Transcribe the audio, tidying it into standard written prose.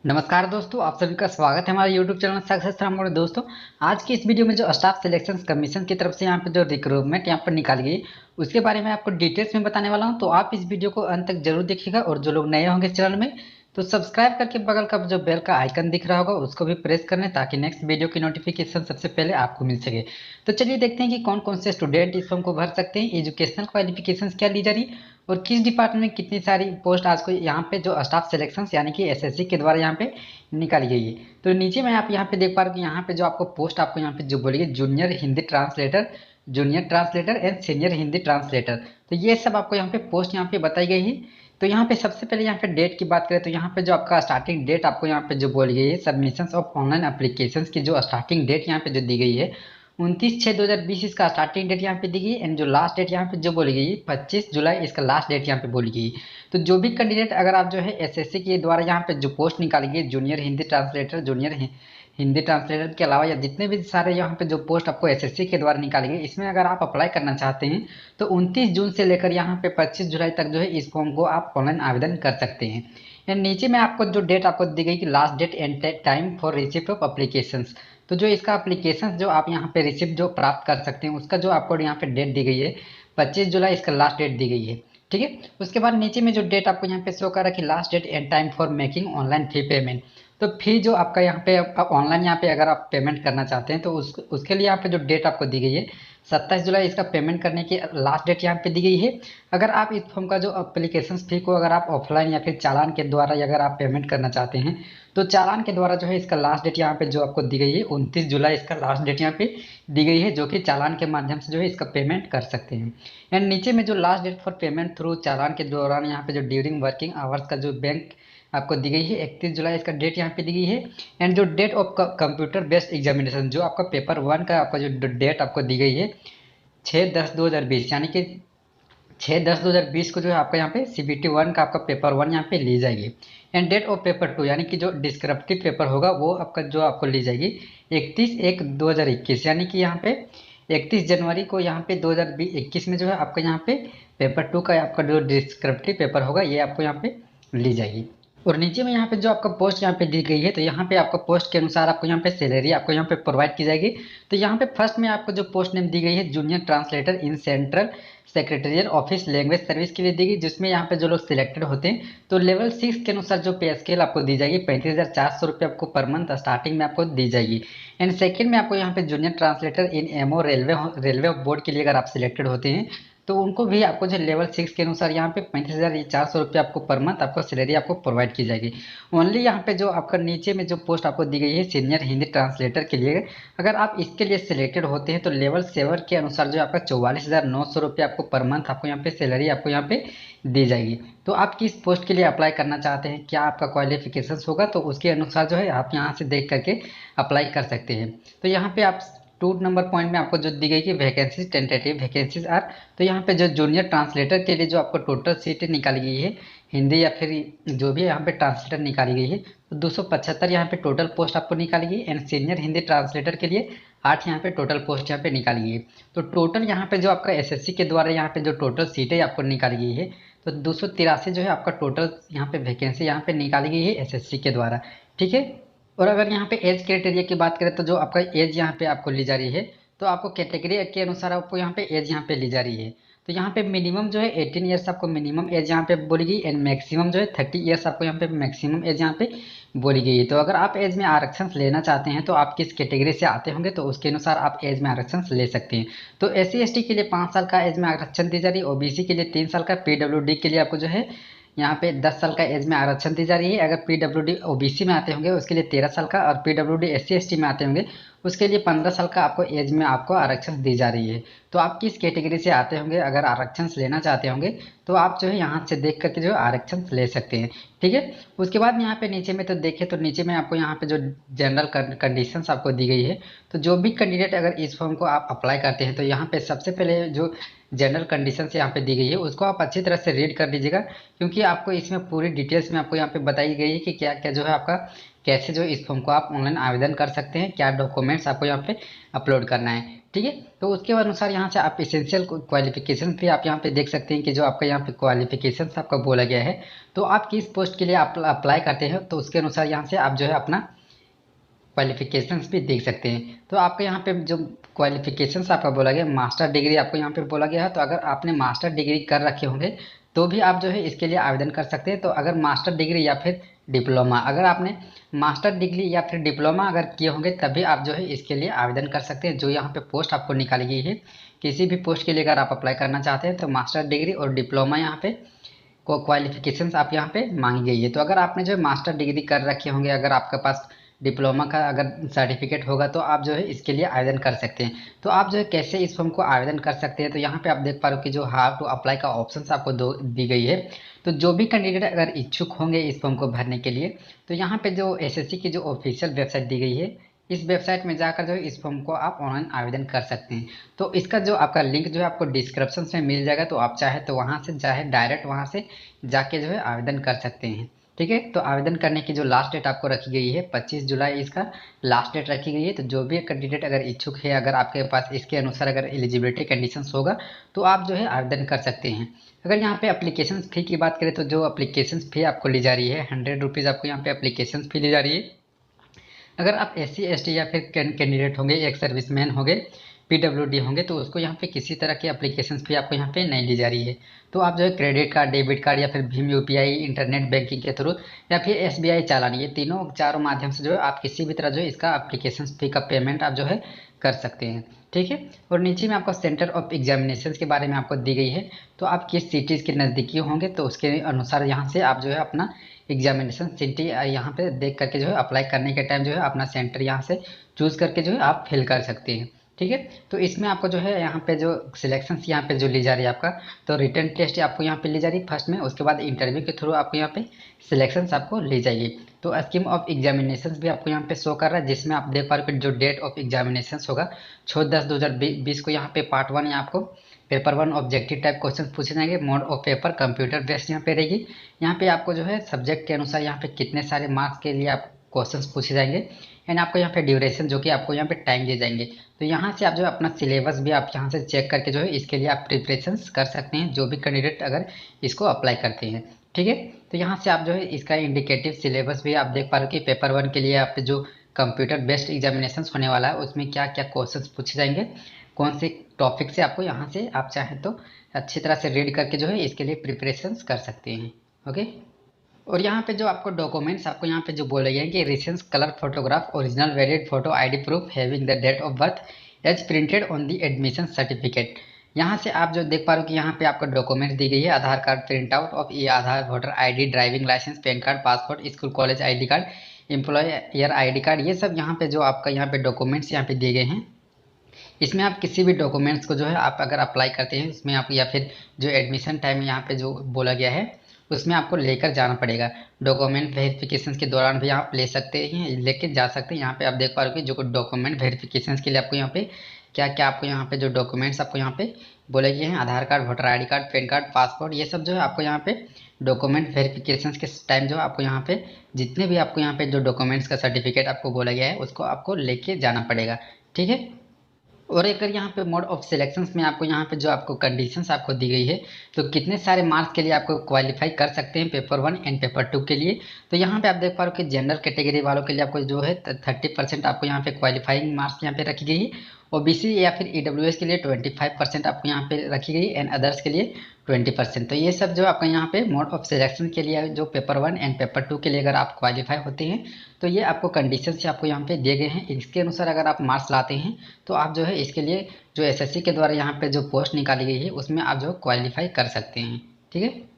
नमस्कार दोस्तों, आप सभी का स्वागत है हमारे YouTube चैनल सक्सेस फ्रॉम। दोस्तों, आज की इस वीडियो में जो स्टाफ सिलेक्शन कमीशन की तरफ से यहाँ पे जो रिक्रूटमेंट यहाँ पर निकाली गई उसके बारे में आपको डिटेल्स में बताने वाला हूँ। तो आप इस वीडियो को अंत तक जरूर देखिएगा और जो लोग नए होंगे इस चैनल में तो सब्सक्राइब करके बगल का जो बेल का आइकन दिख रहा होगा उसको भी प्रेस कर लें ताकि नेक्स्ट वीडियो की नोटिफिकेशन सबसे पहले आपको मिल सके। तो चलिए देखते हैं कि कौन कौन से स्टूडेंट इस फॉर्म को भर सकते हैं, एजुकेशनल क्वालिफिकेशन क्या ली जा रही है और किस डिपार्टमेंट में कितनी सारी पोस्ट आज को यहाँ पे जो स्टाफ सिलेक्शन यानी कि एसएससी के द्वारा यहाँ पे निकाली गई है। तो नीचे में आप यहाँ पे देख पा रहे हो कि यहाँ पे जो आपको पोस्ट आपको यहाँ पे जो बोलिए junior Hindi translator, junior translator and senior Hindi translator, तो ये सब आपको यहाँ पे पोस्ट यहाँ पे बताई गई है। तो यहाँ पे सबसे पहले यहाँ पे डेट की बात करें तो यहाँ पे जो आपका स्टार्टिंग डेट आपको यहाँ पे जो बोली गई है सबमिशन ऑफ ऑनलाइन एप्लीकेशन की जो स्टार्टिंग डेट यहाँ पे जो दी गई है 29/6/2020 इसका स्टार्टिंग डेट यहाँ पे दी गई है एंड जो लास्ट डेट यहाँ पे जो बोली गई है 25 जुलाई इसका लास्ट डेट यहाँ पे बोली गई है। तो जो भी कैंडिडेट अगर आप जो है एसएससी के द्वारा यहाँ पे जो पोस्ट निकाली गई junior Hindi translator, junior Hindi translator के अलावा या जितने भी सारे यहाँ पे जो पोस्ट आपको एसएससी के द्वारा निकाली गई इसमें अगर आप अप्लाई करना चाहते हैं तो 29 जून से लेकर यहाँ पे 25 जुलाई तक जो है इस फॉर्म को आप ऑनलाइन आवेदन कर सकते हैं। एंड नीचे में आपको जो डेट आपको दी गई कि last date and time for receipt of applications, तो जो इसका अप्लीकेशन जो आप यहाँ पे रिसिप्ट जो प्राप्त कर सकते हैं उसका जो आपको यहाँ पे डेट दी गई है 25 जुलाई इसका लास्ट डेट दी गई है। ठीक है, उसके बाद नीचे में जो डेट आपको यहाँ पे शो कर रहा है कि last date and time for making online fee payment, तो फी जो आपका यहाँ पे ऑनलाइन यहाँ पे अगर आप पेमेंट करना चाहते हैं तो उसके लिए यहाँ पे जो डेट आपको दी गई है 27 जुलाई इसका पेमेंट करने की लास्ट डेट यहाँ पे दी गई है। अगर आप इस फॉर्म का जो अप्लीकेशन फी को अगर आप ऑफलाइन या फिर चालान के द्वारा अगर आप पेमेंट करना चाहते हैं तो चालान के द्वारा जो है इसका लास्ट डेट यहाँ पे जो आपको दी गई है 29 जुलाई इसका लास्ट डेट यहाँ पे दी गई है, जो कि चालान के माध्यम से जो है इसका पेमेंट कर सकते हैं। एंड नीचे में जो last date for payment through चालान के दौरान यहाँ पे जो ड्यूरिंग वर्किंग आवर्स का जो बैंक आपको दी गई है 31 जुलाई इसका डेट यहाँ पे दी गई है। एंड जो date of computer based examination जो आपका पेपर 1 का आपका जो डेट आपको दी गई है 6/10/2020 यानी कि 6/10/2020 को जो है आपका यहाँ पे CBT 1 का आपका पेपर 1 यहाँ पे ली जाएगी। एंड डेट ऑफ पेपर 2 यानी कि जो डिस्क्रिप्टिव पेपर होगा वो आपका जो आपको ली जाएगी 31/1/2021 यानी कि यहाँ पे 31 जनवरी को यहाँ पे 2021 में जो है आपका यहाँ पे पेपर 2 का आपका जो डिस्क्रिप्टिव पेपर होगा ये आपको यहाँ पे ली जाएगी। और नीचे में यहाँ पे जो आपका पोस्ट यहाँ पे दी गई है तो यहाँ पे आपका पोस्ट के अनुसार आपको यहाँ पे सैलरी आपको यहाँ पे प्रोवाइड की जाएगी। तो यहाँ पे फर्स्ट में आपको जो पोस्ट नेम दी गई है junior translator in central secretarial office language service के लिए दी गई, जिसमें यहाँ पे जो लोग सिलेक्टेड होते हैं तो लेवल 6 के अनुसार जो पे स्केल आपको दी जाएगी 35,400 रुपये आपको पर मंथ स्टार्टिंग में आपको दी जाएगी। एंड सेकंड में आपको यहाँ पे जूनियर ट्रांसलेटर इन एमओ रेलवे बोर्ड के लिए अगर आप सिलेक्टेड होते हैं तो उनको भी आपको जो लेवल 6 के अनुसार यहाँ पे 35,400 रुपये आपको पर मंथ आपको सैलरी आपको प्रोवाइड की जाएगी। ओनली यहाँ पे जो आपका नीचे में जो पोस्ट आपको दी गई है सीनियर हिंदी ट्रांसलेटर के लिए अगर आप इसके लिए सिलेक्टेड होते हैं तो लेवल 7 के अनुसार जो आपका 44,900 रुपये आपको पर मंथ आपको यहाँ पे सैलरी आपको यहाँ पे दी जाएगी। तो आप किस पोस्ट के लिए अप्लाई करना चाहते हैं, क्या आपका क्वालिफिकेशन होगा तो उसके अनुसार जो है आप यहाँ से देख करके अप्लाई कर सकते हैं। तो यहाँ पे आप 2 नंबर पॉइंट में आपको जो दी गई कि वैकेंसीज टेंटेटिव वैकेंसीज आर, तो यहाँ पे जो जूनियर ट्रांसलेटर के लिए जो आपको टोटल सीटें निकाली गई है हिंदी या फिर जो भी यहाँ पे ट्रांसलेटर निकाली गई है तो 275 यहाँ पे टोटल पोस्ट आपको निकाली गई। एंड सीनियर हिंदी ट्रांसलेटर के लिए 8 यहाँ पे टोटल पोस्ट यहाँ पे निकाली गई है। तो टोटल यहाँ पे जो आपका एसएससी के द्वारा यहाँ पे जो टोटल सीटें आपको निकाली गई है तो 283 जो है आपका टोटल यहाँ पे वैकेंसी यहाँ पे निकाली गई है एसएससी के द्वारा। ठीक है, और अगर यहाँ पे एज क्राइटेरिया की बात करें तो जो आपका एज यहाँ पे आपको ली जा रही है तो आपको कैटेगरी के अनुसार आपको यहाँ पे एज यहाँ पे ली जा रही है। तो यहाँ पे मिनिमम जो है 18 ईयर्स आपको मिनिमम एज यहाँ पे बोली गई एंड मैक्सिमम जो है 30 ईयर्स आपको यहाँ पे मैक्सिमम एज यहाँ पे बोली गई है। तो अगर आप एज में आरक्षण लेना चाहते हैं तो आप किस कैटेगरी से आते होंगे तो उसके अनुसार आप एज में आरक्षण ले सकते हैं। तो SC ST के लिए 5 साल का एज में आरक्षण दी जा रही है, OBC के लिए 3 साल का, PWD के लिए आपको जो है यहाँ पे 10 साल का एज में आरक्षण दी जा रही है। अगर PWD OBC में आते होंगे उसके लिए 13 साल का और PWD SC ST में आते होंगे उसके लिए 15 साल का आपको एज में आपको आरक्षण दी जा रही है। तो आप किस कैटेगरी से आते होंगे अगर आरक्षण लेना चाहते होंगे तो आप जो है यहाँ से देख करके जो है आरक्षण ले सकते हैं। ठीक है, उसके बाद यहाँ पे नीचे में तो देखें तो नीचे में आपको यहाँ पे जो जनरल कंडीशंस आपको दी गई है तो जो भी कैंडिडेट अगर इस फॉर्म को आप अप्लाई करते हैं तो यहाँ पे सबसे पहले जो जनरल कंडीशंस यहाँ पे दी गई है उसको आप अच्छी तरह से रीड कर लीजिएगा, क्योंकि आपको इसमें पूरी डिटेल्स में आपको यहाँ पे बताई गई है कि क्या क्या जो है आपका कैसे जो इस फॉर्म को आप ऑनलाइन आवेदन कर सकते हैं, क्या डॉक्यूमेंट्स आपको यहाँ पे अपलोड करना है। ठीक है। तो उसके अनुसार यहाँ से आप एसेंशियल क्वालिफिकेशन भी आप यहाँ पे देख सकते हैं कि जो आपका यहाँ पे क्वालिफिकेशन आपका बोला गया है, तो आप किस पोस्ट के लिए आप अप्लाई करते हैं, तो उसके अनुसार यहाँ से आप जो है अपना क्वालिफिकेशंस भी देख सकते हैं। तो आपके यहाँ पे जो क्वालिफिकेशंस आपका बोला गया, मास्टर डिग्री आपको यहाँ पे बोला गया है, तो अगर आपने मास्टर डिग्री कर रखे होंगे तो भी आप जो है इसके लिए आवेदन कर सकते हैं। तो अगर मास्टर डिग्री या फिर डिप्लोमा, अगर आपने मास्टर डिग्री या फिर डिप्लोमा अगर किए होंगे तभी आप जो है इसके लिए आवेदन कर सकते हैं। जो यहाँ पे पोस्ट आपको निकाली गई है, किसी भी पोस्ट के लिए अगर आप अप्लाई करना चाहते हैं तो मास्टर डिग्री और डिप्लोमा यहाँ पे क्वालिफिकेशंस आप यहाँ पे मांगी गई है। तो अगर आपने जो है मास्टर डिग्री कर रखे होंगे, अगर आपके पास डिप्लोमा का अगर सर्टिफिकेट होगा तो आप जो है इसके लिए आवेदन कर सकते हैं। तो आप जो है कैसे इस फॉर्म को आवेदन कर सकते हैं, तो यहाँ पे आप देख पा रहे हो कि जो हाउ टू अप्लाई का ऑप्शन आपको दी गई है। तो जो भी कैंडिडेट अगर इच्छुक होंगे इस फॉर्म को भरने के लिए, तो यहाँ पे जो एसएससी की जो ऑफिशियल वेबसाइट दी गई है, इस वेबसाइट में जाकर जो है इस फॉर्म को आप ऑनलाइन आवेदन कर सकते हैं। तो इसका जो आपका लिंक जो है आपको डिस्क्रिप्शन में मिल जाएगा, तो आप चाहे तो वहाँ से चाहे डायरेक्ट वहाँ से जाके जो है आवेदन कर सकते हैं। ठीक है। तो आवेदन करने की जो लास्ट डेट आपको रखी गई है 25 जुलाई इसका लास्ट डेट रखी गई है। तो जो भी कैंडिडेट अगर इच्छुक है, अगर आपके पास इसके अनुसार अगर एलिजिबिलिटी कंडीशंस होगा तो आप जो है आवेदन कर सकते हैं। अगर यहाँ पे एप्लीकेशन फ़ी की बात करें तो जो एप्लीकेशन फ़ी आपको ली जा रही है 100 रुपीज़ आपको यहाँ पे एप्लीकेशन फ़ी ली जा रही है। अगर आप SC ST या फिर कैंडिडेट होंगे, एक सर्विसमैन होंगे, PWD होंगे, तो उसको यहाँ पे किसी तरह की एप्लीकेशन फी आपको यहाँ पे नहीं ली जा रही है। तो आप जो है क्रेडिट कार्ड, डेबिट कार्ड या फिर भीम UPI, इंटरनेट बैंकिंग के थ्रू या फिर SBI चालान, ये तीनों चारों माध्यम से जो है आप किसी भी तरह जो है इसका एप्लीकेशन फी का पेमेंट आप जो है कर सकते हैं। ठीक है। और नीचे में आपको सेंटर ऑफ एग्जामिनेशन के बारे में आपको दी गई है। तो आप किस सिटीज़ के नज़दीकी होंगे तो उसके अनुसार यहाँ से आप जो है अपना एग्जामिनेशन सिटी यहाँ पे देख करके जो है अप्लाई करने के टाइम जो है अपना सेंटर यहाँ से चूज़ करके जो है आप फिल कर सकते हैं। ठीक है। तो इसमें आपको जो है यहाँ पे जो सिलेक्शन यहाँ पे जो ली जा रही है आपका, तो रिटन टेस्ट आपको यहाँ पे ली जा रही है फर्स्ट में, उसके बाद इंटरव्यू के थ्रू आपको यहाँ पे सिलेक्शन आपको ली जाएगी। तो स्कीम ऑफ एग्जामिनेशन भी आपको यहाँ पे शो कर रहा है, जिसमें आप देख पा रहे हो जो डेट ऑफ एग्जामिनेशन होगा 6/10/2020 को यहाँ पे पार्ट 1 यहाँ आपको पेपर 1 ऑब्जेक्टिव टाइप क्वेश्चन पूछे जाएंगे। Mode of paper computer based यहाँ पे रहेगी। यहाँ पे आपको जो है सब्जेक्ट के अनुसार यहाँ पे कितने सारे मार्क्स के लिए आप क्वेश्चंस पूछे जाएंगे, एंड आपको यहाँ पे ड्यूरेशन जो कि आपको यहाँ पे टाइम दिए जाएंगे। तो यहाँ से आप जो है अपना सिलेबस भी आप यहाँ से चेक करके जो है इसके लिए आप प्रिपरेशन कर सकते हैं, जो भी कैंडिडेट अगर इसको अप्लाई करते हैं। ठीक है। तो यहाँ से आप जो है इसका इंडिकेटिव सिलेबस भी आप देख पा रहे हो कि पेपर 1 के लिए आप जो कंप्यूटर बेस्ड एग्जामिनेशन होने वाला है उसमें क्या क्या क्वेश्चंस पूछे जाएंगे, कौन से टॉपिक से आपको यहाँ से आप चाहें तो अच्छी तरह से रीड करके जो है इसके लिए प्रिपरेशंस कर सकते हैं। ओके। और यहाँ पे जो आपको डॉक्यूमेंट्स आपको यहाँ पे जो बोले गए हैं कि recent colour photograph, original valid photo ID proof having the date of birth as printed on the admission certificate. यहाँ से आप जो देख पा रहे हो कि यहाँ पे आपको डॉक्यूमेंट्स दी गई है, Aadhaar card print out of ये Aadhaar, voter ID, driving licence, PAN card, passport, school college ID card, employer ID card, ये सब यहाँ पे जो आपका यहाँ पे डॉक्यूमेंट्स यहाँ पे दिए गए हैं। इसमें आप किसी भी डॉक्यूमेंट्स को जो है आप अगर अप्लाई करते हैं इसमें आप या फिर जो एडमिशन टाइम यहाँ पे जो बोला गया है उसमें आपको लेकर जाना पड़ेगा। डॉक्यूमेंट वेरिफिकेशन के दौरान भी आप ले सकते हैं, लेके जा सकते हैं। यहाँ पे आप देख पा रहे हो कि जो डॉक्यूमेंट वेरिफिकेशन के लिए आपको यहाँ पे क्या क्या आपको यहाँ पे जो डॉक्यूमेंट्स आपको यहाँ पे बोले गए हैं, Aadhaar card, voter ID card, PAN card, passport, ये सब जो है आपको यहाँ पे डॉक्यूमेंट वेरिफिकेशन के टाइम जो है आपको यहाँ पे जितने भी आपको यहाँ पे जो डॉक्यूमेंट्स का सर्टिफिकेट आपको बोला गया है उसको आपको लेके जाना पड़ेगा। ठीक है। और अगर यहाँ पे मोड ऑफ सिलेक्शंस में आपको यहाँ पे जो आपको कंडीशंस आपको दी गई है, तो कितने सारे मार्क्स के लिए आपको क्वालिफाई कर सकते हैं पेपर 1 एंड पेपर 2 के लिए। तो यहाँ पे आप देख पा रहे हो कि जनरल कैटेगरी वालों के लिए आपको जो है 30% आपको यहाँ पे क्वालिफाइंग मार्क्स यहाँ पे रखी गई है। OBC या फिर EWS के लिए 25% आपको यहाँ पे रखी गई एंड अदर्स के लिए 20%। तो ये सब जो आपका यहाँ पे मोड ऑफ सिलेक्शन के लिए जो पेपर 1 एंड पेपर 2 के लिए अगर आप क्वालिफाई होते हैं तो ये आपको कंडीशन से आपको यहाँ पे दिए गए हैं। इसके अनुसार अगर आप मार्क्स लाते हैं तो आप जो है इसके लिए जो SSC के द्वारा यहाँ पे जो पोस्ट निकाली गई है उसमें आप जो क्वालिफाई कर सकते हैं। ठीक है।